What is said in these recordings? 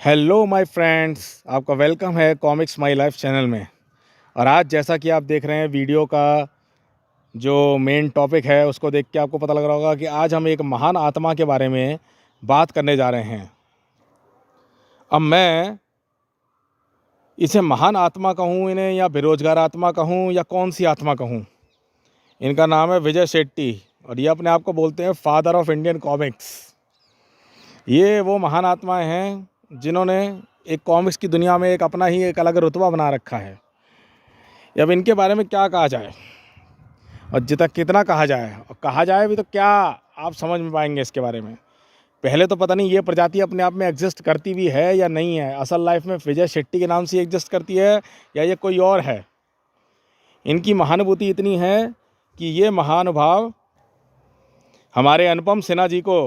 Hello my friends, आपका welcome है comics my life channel में। और आज जैसा कि आप देख रहे हैं वीडियो का जो मेन टॉपिक है उसको देख के आपको पता लग रहा होगा कि आज हम एक महान आत्मा के बारे में बात करने जा रहे हैं। अब मैं इसे महान आत्मा कहूँ इन्हें, या बेरोजगार आत्मा कहूँ, या कौन सी आत्मा कहूँ। इनका नाम है विजय शेट्टी और ये अपने आप को बोलते हैं फादर ऑफ इंडियन कॉमिक्स। ये वो महान आत्माएं हैं जिन्होंने एक कॉमिक्स की दुनिया में एक अपना ही एक अलग रुतबा बना रखा है। अब इनके बारे में क्या कहा जाए और जितना कितना कहा जाए, और कहा जाए भी तो क्या आप समझ में पाएंगे इसके बारे में। पहले तो पता नहीं ये प्रजाति अपने आप में एग्जिस्ट करती भी है या नहीं है। असल लाइफ में विजय शेट्टी के नाम से एग्जिस्ट करती है या ये कोई और है। इनकी महानुभूति इतनी है कि ये महानुभाव हमारे अनुपम सिन्हा जी को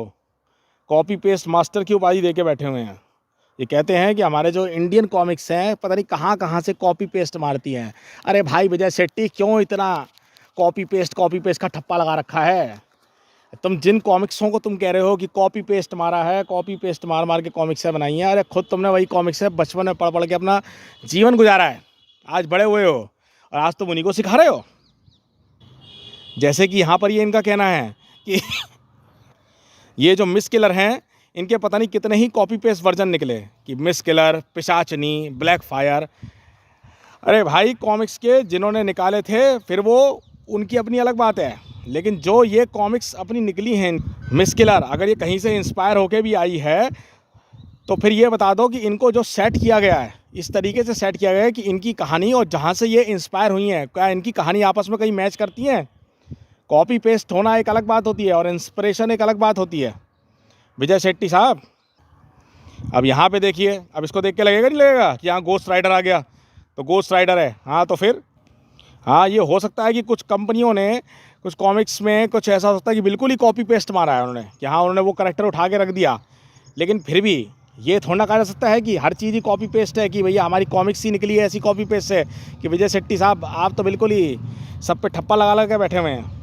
कॉपी पेस्ट मास्टर की उपाधि दे के बैठे हुए हैं। ये कहते हैं कि हमारे जो इंडियन कॉमिक्स हैं पता नहीं कहाँ कहाँ से कॉपी पेस्ट मारती हैं। अरे भाई विजय शेट्टी, क्यों इतना कॉपी पेस्ट का ठप्पा लगा रखा है? तुम जिन कॉमिक्सों को तुम कह रहे हो कि कॉपी पेस्ट मारा है, कॉपी पेस्ट मार के कॉमिक्सें बनाई हैं, अरे खुद तुमने वही कॉमिक्सें बचपन में पढ़ के अपना जीवन गुजारा है। आज बड़े हुए हो और आज तुम उन्हीं को सिखा रहे हो। जैसे कि यहाँ पर ये इनका कहना है कि ये जो मिस किलर हैं इनके पता नहीं कितने ही कॉपी पेस्ट वर्जन निकले कि मिस किलर, पिशाचनी, ब्लैक फायर। अरे भाई कॉमिक्स के जिन्होंने निकाले थे फिर वो उनकी अपनी अलग बात है, लेकिन जो ये कॉमिक्स अपनी निकली हैं मिस किलर, अगर ये कहीं से इंस्पायर होके भी आई है तो फिर ये बता दो कि इनको जो सेट किया गया है, इस तरीके से सेट किया गया है कि इनकी कहानी और जहाँ से ये इंस्पायर हुई हैं, क्या इनकी कहानी आपस में कहीं मैच करती हैं? कॉपी पेस्ट होना एक अलग बात होती है और इंस्पिरेशन एक अलग बात होती है। विजय शेट्टी साहब, अब यहाँ पे देखिए, अब इसको देख के लगेगा नहीं लगेगा कि यहाँ गोस्ट राइडर आ गया तो गोस्ट राइडर है। हाँ तो फिर हाँ, ये हो सकता है कि कुछ कंपनियों ने कुछ कॉमिक्स में कुछ ऐसा हो सकता है कि बिल्कुल ही कॉपी पेस्ट मारा है उन्होंने, कि हाँ उन्होंने वो करैक्टर उठा के रख दिया। लेकिन फिर भी ये थोड़ा कहा जा सकता है कि हर चीज़ ही कॉपी पेस्ट है, कि भैया हमारी कॉमिक्स ही निकली है ऐसी कॉपी पेस्ट है। कि विजय शेट्टी साहब आप तो बिल्कुल ही सब पे ठप्पा लगा के बैठे हुए हैं।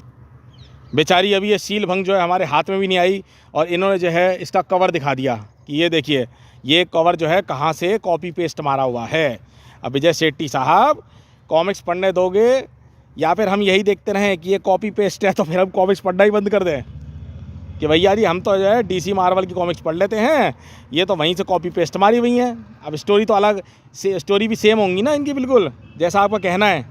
बेचारी अभी ये सील भंग जो है हमारे हाथ में भी नहीं आई और इन्होंने जो है इसका कवर दिखा दिया कि ये देखिए ये कवर जो है कहाँ से कॉपी पेस्ट मारा हुआ है। अब विजय शेट्टी साहब कॉमिक्स पढ़ने दोगे या फिर हम यही देखते रहें कि ये कॉपी पेस्ट है, तो फिर हम कॉमिक्स पढ़ना ही बंद कर दें कि भैया जी हम तो जो है DC मार्वल की कॉमिक्स पढ़ लेते हैं, ये तो वहीं से कॉपी पेस्ट मारी हुई हैं। अब स्टोरी तो अलग से, स्टोरी भी सेम होंगी ना इनकी, बिल्कुल जैसा आपका कहना है।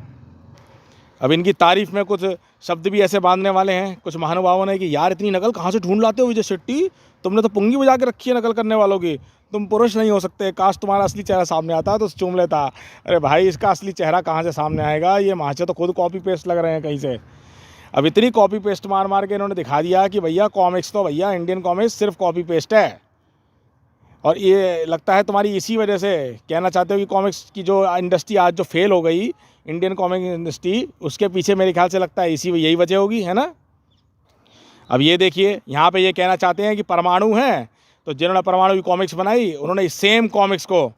अब इनकी तारीफ़ में कुछ शब्द भी ऐसे बांधने वाले हैं कुछ महानुभावों ने कि यार इतनी नकल कहाँ से ढूंढ लाते हो विजय शेट्टी, तुमने तो पुंगी बजा के रखी है नकल करने वालों की, तुम पुरुष नहीं हो सकते, काश तुम्हारा असली चेहरा सामने आता तो चूम लेता। अरे भाई इसका असली चेहरा कहाँ से सामने आएगा? ये माचे तो खुद कॉपी पेस्ट लग रहे हैं कहीं से। अब इतनी कॉपी पेस्ट मार के इन्होंने दिखा दिया कि भैया कॉमिक्स तो भैया इंडियन कॉमिक्स सिर्फ कॉपी पेस्ट है। और ये लगता है तुम्हारी इसी वजह से कहना चाहते हो कि कॉमिक्स की जो इंडस्ट्री आज जो फेल हो गई, इंडियन कॉमिक इंडस्ट्री, उसके पीछे मेरे ख्याल से लगता है यही वजह होगी, है ना? अब ये देखिए यहाँ पे ये कहना चाहते हैं कि परमाणु हैं, तो जिन्होंने परमाणु की कॉमिक्स बनाई उन्होंने इस सेम कॉमिक्स को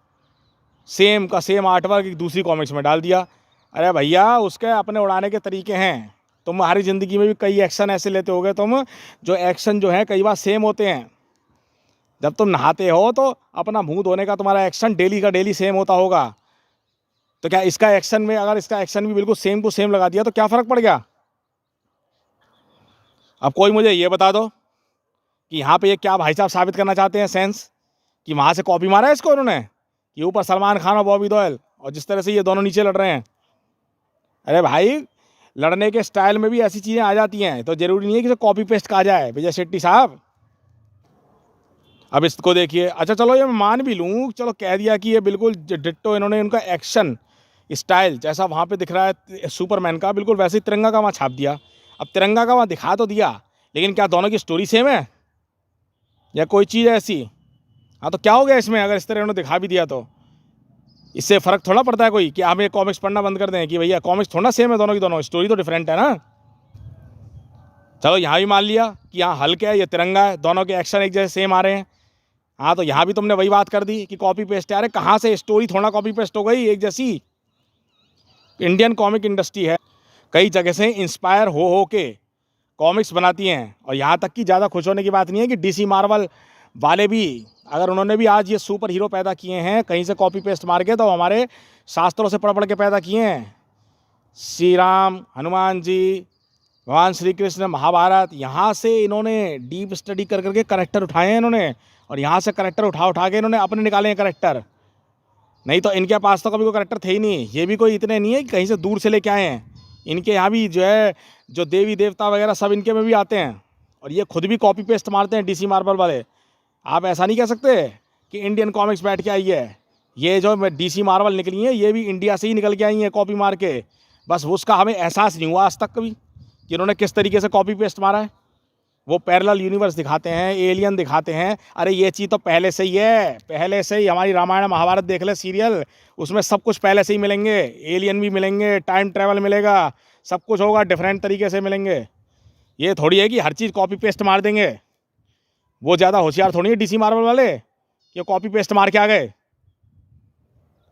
सेम का सेम आर्टवर्क एक दूसरी कॉमिक्स में डाल दिया। अरे भैया उसके अपने उड़ाने के तरीके हैं। तुम्हारी ज़िंदगी में भी कई एक्शन ऐसे लेते होगे तुम, जो एक्शन जो है कई बार सेम होते हैं। जब तुम नहाते हो तो अपना मुंह धोने का तुम्हारा एक्शन डेली का डेली सेम होता होगा, तो क्या इसका एक्शन में अगर इसका एक्शन भी बिल्कुल सेम टू सेम लगा दिया तो क्या फ़र्क पड़ गया? अब कोई मुझे ये बता दो कि यहाँ पे ये क्या भाई साहब साबित करना चाहते हैं सेंस, कि वहाँ से कॉपी मारा है इसको उन्होंने, कि ऊपर सलमान खान और बॉबी देओल और जिस तरह से ये दोनों नीचे लड़ रहे हैं। अरे भाई लड़ने के स्टाइल में भी ऐसी चीज़ें आ जाती हैं, तो ज़रूरी नहीं है कि इसे कॉपी पेस्ट कहा जाए विजय शेट्टी साहब। अब इसको देखिए, अच्छा चलो ये मैं मान भी लूँ, चलो कह दिया कि ये बिल्कुल डिट्टो इन्होंने उनका एक्शन स्टाइल जैसा वहाँ पे दिख रहा है सुपरमैन का, बिल्कुल वैसे ही तिरंगा का वहाँ छाप दिया। अब तिरंगा का वहाँ दिखा तो दिया, लेकिन क्या दोनों की स्टोरी सेम है या कोई चीज़ है ऐसी? हाँ तो क्या हो गया इसमें अगर इस तरह उन्होंने दिखा भी दिया तो? इससे फ़र्क थोड़ा पड़ता है कोई कि हम ये कॉमिक्स पढ़ना बंद कर दें कि भैया कॉमिक्स थोड़ा सेम है दोनों की, दोनों स्टोरी तो डिफरेंट है ना। चलो यहाँ भी मान लिया कि यहाँ हल्क है, ये तिरंगा है, दोनों के एक्शन एक जैसे सेम आ रहे हैं। हाँ तो यहाँ भी तुमने वही बात कर दी कि कॉपी पेस्ट है। अरे कहाँ से स्टोरी थोड़ा कॉपी पेस्ट हो गई, एक जैसी। इंडियन कॉमिक इंडस्ट्री है, कई जगह से इंस्पायर हो के कॉमिक्स बनाती हैं, और यहाँ तक कि ज़्यादा खुश होने की बात नहीं है कि DC मार्वल वाले भी अगर उन्होंने भी आज ये सुपर हीरो पैदा किए हैं कहीं से कॉपी पेस्ट मार के, तो हमारे शास्त्रों से पढ़ पढ़ के पैदा किए हैं। श्री राम, हनुमान जी, भगवान श्री कृष्ण, महाभारत, यहाँ से इन्होंने डीप स्टडी कर करके करेक्टर उठाए हैं इन्होंने, और यहाँ से करेक्टर उठा उठा के इन्होंने अपने निकाले हैं करेक्टर। नहीं तो इनके पास तो कभी कोई करेक्टर थे ही नहीं। ये भी कोई इतने नहीं है कि कहीं से दूर से लेके आए हैं। इनके यहाँ भी जो है जो देवी देवता वगैरह सब इनके में भी आते हैं, और ये खुद भी कॉपी पेस्ट मारते हैं DC मार्वल वाले। आप ऐसा नहीं कह सकते कि इंडियन कॉमिक्स बैठ के आई है। ये जो DC मार्वल निकली है ये भी इंडिया से ही निकल के आई हैं कॉपी मार के। बस उसका हमें एहसास नहीं हुआ आज तक कभी कि इन्होंने किस तरीके से कॉपी पेस्ट मारा है। वो पैरेलल यूनिवर्स दिखाते हैं, एलियन दिखाते हैं। अरे ये चीज़ तो पहले से ही है, पहले से ही। हमारी रामायण महाभारत देख ले सीरियल, उसमें सब कुछ पहले से ही मिलेंगे। एलियन भी मिलेंगे, टाइम ट्रैवल मिलेगा, सब कुछ होगा, डिफरेंट तरीके से मिलेंगे। ये थोड़ी है कि हर चीज़ कॉपी पेस्ट मार देंगे। वो ज़्यादा होशियार थोड़ी है DC मार्वल वाले कि कॉपी पेस्ट मार के आ गए।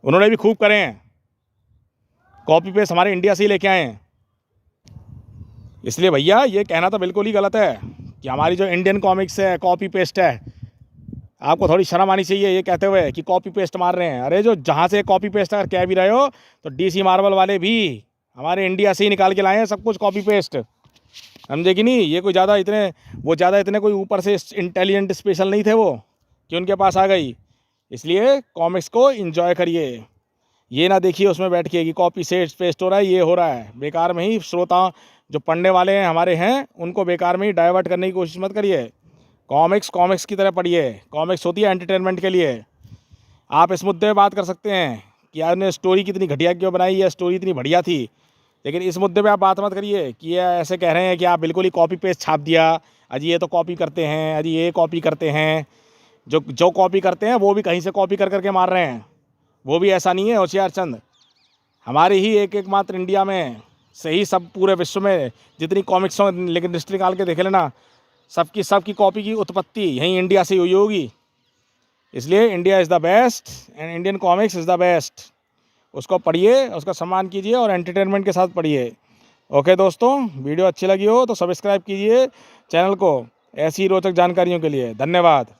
उन्होंने भी खूब करे हैं, कॉपी पेस्ट हमारे इंडिया से ही लेके आए हैं। इसलिए भैया ये कहना तो बिल्कुल ही गलत है कि हमारी जो इंडियन कॉमिक्स है कॉपी पेस्ट है। आपको थोड़ी शर्म आनी चाहिए ये कहते हुए कि कॉपी पेस्ट मार रहे हैं। अरे जो जहाँ से कॉपी पेस्ट अगर कह भी रहे हो तो DC मार्वल वाले भी हमारे इंडिया से ही निकाल के लाए हैं सब कुछ कॉपी पेस्ट, समझे कि नहीं। ये कोई ज़्यादा इतने कोई ऊपर से इंटेलिजेंट स्पेशल नहीं थे वो कि उनके पास आ गई। इसलिए कॉमिक्स को एंजॉय करिए, ये ना देखिए उसमें बैठ के कि कॉपी से पेस्ट हो रहा है, ये हो रहा है। बेकार में ही श्रोता जो पढ़ने वाले हैं हमारे हैं उनको बेकार में ही डाइवर्ट करने की कोशिश मत करिए। कॉमिक्स की तरह पढ़िए। कॉमिक्स होती है एंटरटेनमेंट के लिए। आप इस मुद्दे पे बात कर सकते हैं कि यार ने स्टोरी कितनी घटिया क्यों बनाई, या स्टोरी इतनी बढ़िया थी, लेकिन इस मुद्दे पे आप बात मत करिए कि ये ऐसे कह रहे हैं कि आप बिल्कुल ही कॉपी पेस्ट छाप दिया, अजी ये तो कॉपी करते हैं, अजी ये कॉपी करते हैं। जो कॉपी करते हैं वो भी कहीं से कॉपी कर करके मार रहे हैं। वो भी ऐसा नहीं है होशियार चंद, हमारे ही एक मात्र इंडिया में से ही सब पूरे विश्व में जितनी कॉमिक्स हो, लेकिन हिस्ट्री निकाल के देख लेना, सबकी कॉपी की उत्पत्ति यहीं इंडिया से हुई होगी। इसलिए India is the best and Indian comics is the best. उसको पढ़िए, उसका सम्मान कीजिए और एंटरटेनमेंट के साथ पढ़िए। ओके दोस्तों, वीडियो अच्छी लगी हो तो सब्सक्राइब कीजिए चैनल को ऐसी रोचक जानकारियों के लिए। धन्यवाद।